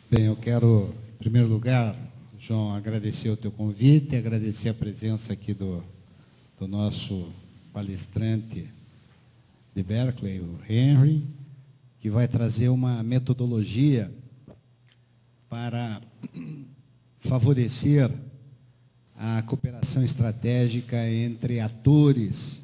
Bem, eu quero, em primeiro lugar, João, agradecer o teu convite, agradecer a presença aqui do nosso palestrante de Berkeley, o Henry, que vai trazer uma metodologia para favorecer a cooperação estratégica entre atores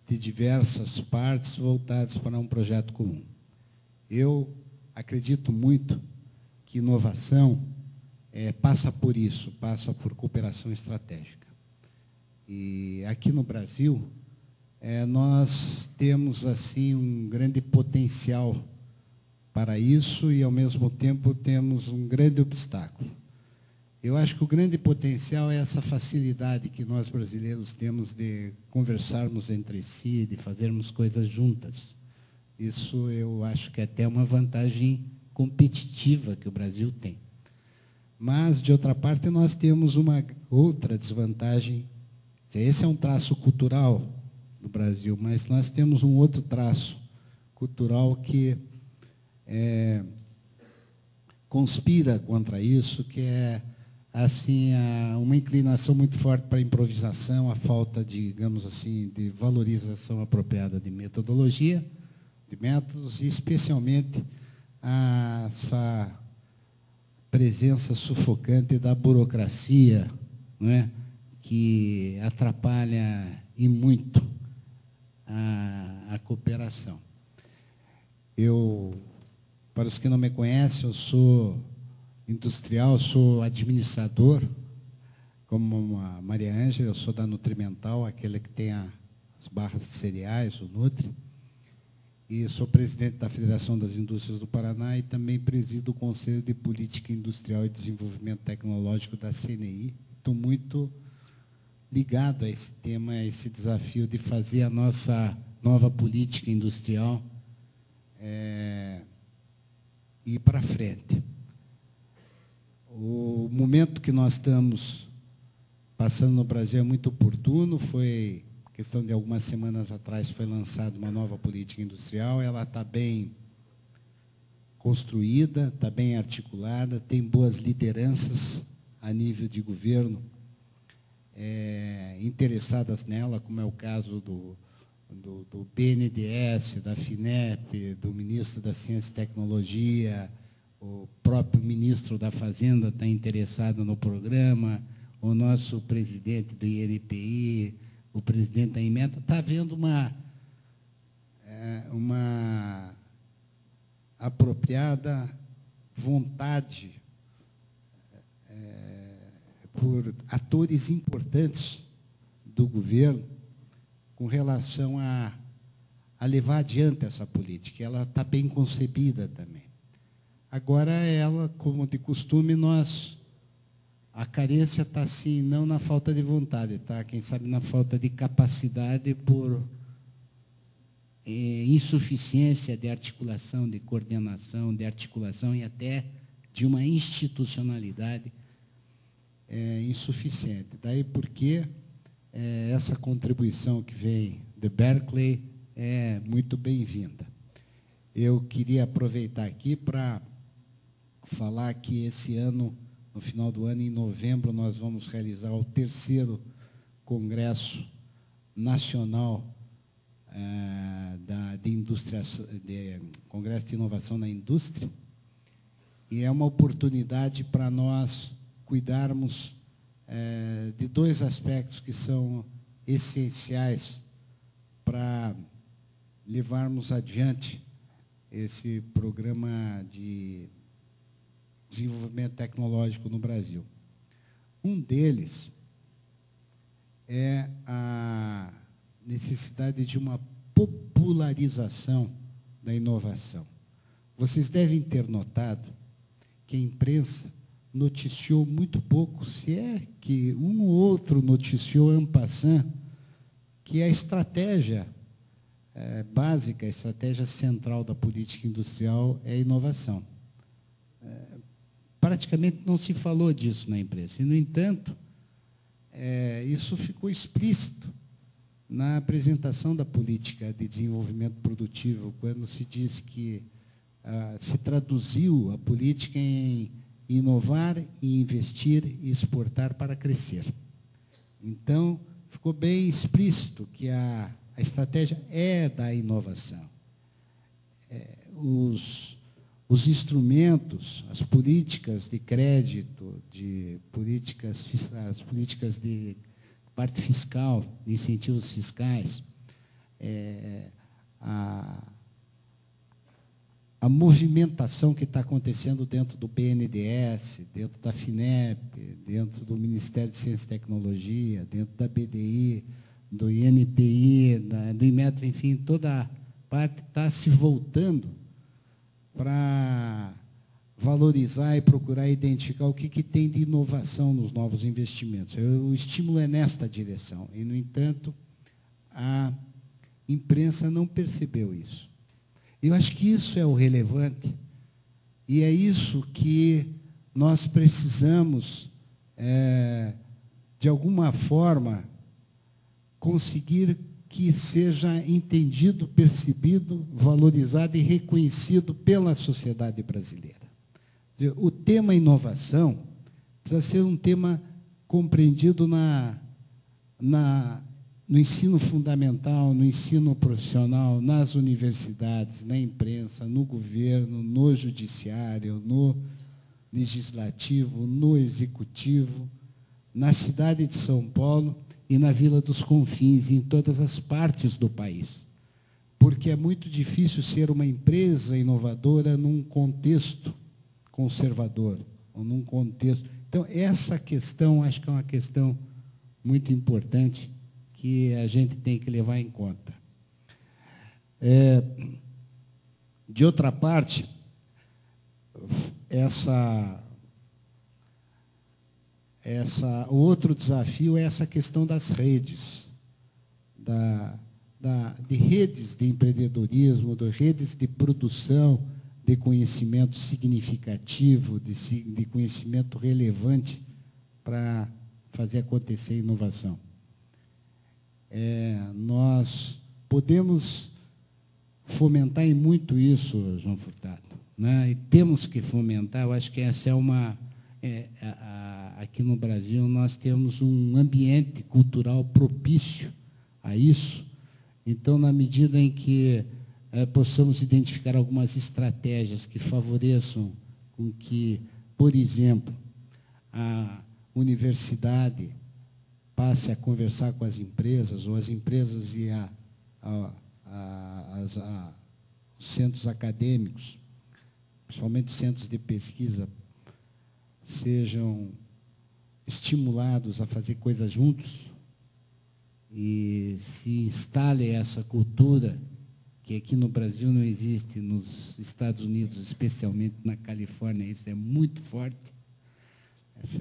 de diversas partes voltados para um projeto comum. Eu acredito muito que inovação passa por isso, passa por cooperação estratégica. E aqui no Brasil, nós temos assim um grande potencial para isso e, ao mesmo tempo, temos um grande obstáculo. Eu acho que o grande potencial é essa facilidade que nós brasileiros temos de conversarmos entre si, de fazermos coisas juntas. Isso eu acho que é até uma vantagem competitiva que o Brasil tem. Mas, de outra parte, nós temos uma outra desvantagem. Esse é um traço cultural do Brasil, mas nós temos um outro traço cultural que conspira contra isso, que é assim uma inclinação muito forte para a improvisação, a falta, digamos assim, de valorização apropriada de metodologia, de métodos, e especialmente essa presença sufocante da burocracia, não é? Que atrapalha e muito a cooperação. Para os que não me conhecem, eu sou industrial, sou administrador, como a Maria Ângela, eu sou da Nutrimental, aquele que tem as barras de cereais, o Nutri, e sou presidente da Federação das Indústrias do Paraná e também presido o Conselho de Política Industrial e Desenvolvimento Tecnológico da CNI. Estou muito ligado a esse tema, a esse desafio de fazer a nossa nova política industrial ir para frente. O momento que nós estamos passando no Brasil é muito oportuno, foi questão de algumas semanas atrás foi lançada uma nova política industrial, ela está bem construída, está bem articulada, tem boas lideranças a nível de governo interessadas nela, como é o caso do BNDES, da FINEP, do ministro da Ciência e Tecnologia, o próprio ministro da Fazenda está interessado no programa, o nosso presidente do INPI, o presidente da Inmetro, está havendo uma apropriada vontade por atores importantes do governo com relação a levar adiante essa política. Ela está bem concebida também. Agora, ela, como de costume, a carência está, assim, não na falta de vontade, tá? Quem sabe na falta de capacidade por insuficiência de articulação, de coordenação, de articulação e até de uma institucionalidade insuficiente. Daí porque essa contribuição que vem de Berkeley é muito bem-vinda. Eu queria aproveitar aqui para falar que esse ano, no final do ano, em novembro, nós vamos realizar o 3º Congresso Nacional Congresso de Inovação na Indústria, e é uma oportunidade para nós cuidarmos de dois aspectos que são essenciais para levarmos adiante esse programa de desenvolvimento tecnológico no Brasil. Um deles é a necessidade de uma popularização da inovação. Vocês devem ter notado que a imprensa noticiou muito pouco, se é que um ou outro noticiou en passant, que a estratégia básica, a estratégia central da política industrial é a inovação. Praticamente não se falou disso na imprensa. E, no entanto, isso ficou explícito na apresentação da política de desenvolvimento produtivo, quando se diz que se traduziu a política em inovar e investir e exportar para crescer. Então, ficou bem explícito que a estratégia é da inovação. Os instrumentos, as políticas de crédito, as políticas de parte fiscal, de incentivos fiscais, a movimentação que está acontecendo dentro do BNDES, dentro da FINEP, dentro do Ministério de Ciência e Tecnologia, dentro da BDI, do INPI, do Inmetro, enfim, toda a parte está se voltando para valorizar e procurar identificar o que tem de inovação nos novos investimentos. O estímulo é nesta direção. E, no entanto, a imprensa não percebeu isso. Eu acho que isso é o relevante, e é isso que nós precisamos, de alguma forma, conseguir que seja entendido, percebido, valorizado e reconhecido pela sociedade brasileira. O tema inovação precisa ser um tema compreendido no ensino fundamental, no ensino profissional, nas universidades, na imprensa, no governo, no judiciário, no legislativo, no executivo, na cidade de São Paulo e na Vila dos Confins, em todas as partes do país. Porque é muito difícil ser uma empresa inovadora num contexto conservador, ou num contexto... Então, essa questão, acho que é uma questão muito importante, que a gente tem que levar em conta. De outra parte, o outro desafio é essa questão das redes, de redes de empreendedorismo, de redes de produção de conhecimento significativo, de conhecimento relevante para fazer acontecer a inovação. Nós podemos fomentar em muito isso, João Furtado, né? E temos que fomentar. Eu acho que essa é uma... aqui no Brasil, nós temos um ambiente cultural propício a isso. Então, na medida em que possamos identificar algumas estratégias que favoreçam com que, por exemplo, a universidade passe a conversar com as empresas, ou as empresas e os centros acadêmicos, principalmente os centros de pesquisa, sejam estimulados a fazer coisas juntos e se instale essa cultura que aqui no Brasil não existe, nos Estados Unidos, especialmente na Califórnia, isso é muito forte.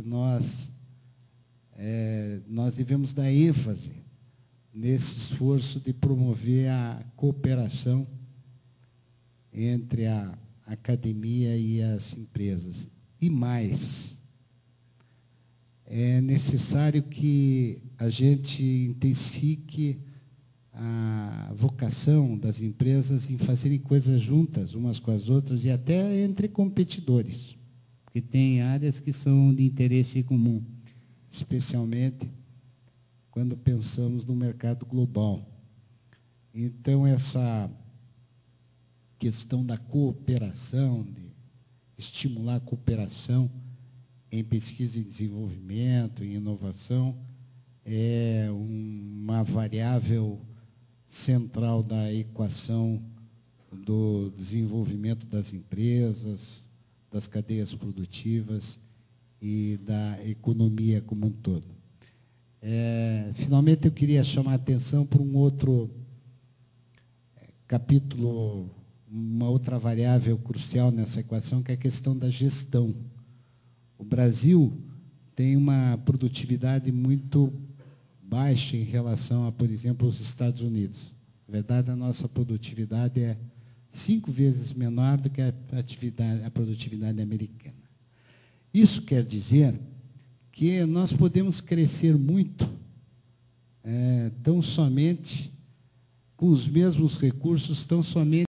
Nós devemos dar ênfase nesse esforço de promover a cooperação entre a academia e as empresas. E mais, é necessário que a gente intensifique a vocação das empresas em fazerem coisas juntas, umas com as outras, e até entre competidores, porque tem áreas que são de interesse comum, especialmente quando pensamos no mercado global. Então, essa questão da cooperação, de estimular a cooperação em pesquisa e desenvolvimento, em inovação, é uma variável central da equação do desenvolvimento das empresas, das cadeias produtivas e da economia como um todo. Finalmente, eu queria chamar a atenção para um outro capítulo, uma outra variável crucial nessa equação, que é a questão da gestão. O Brasil tem uma produtividade muito baixa em relação a, por exemplo, os Estados Unidos. Na verdade, a nossa produtividade é 5 vezes menor do que a produtividade americana. Isso quer dizer que nós podemos crescer muito, tão somente com os mesmos recursos, tão somente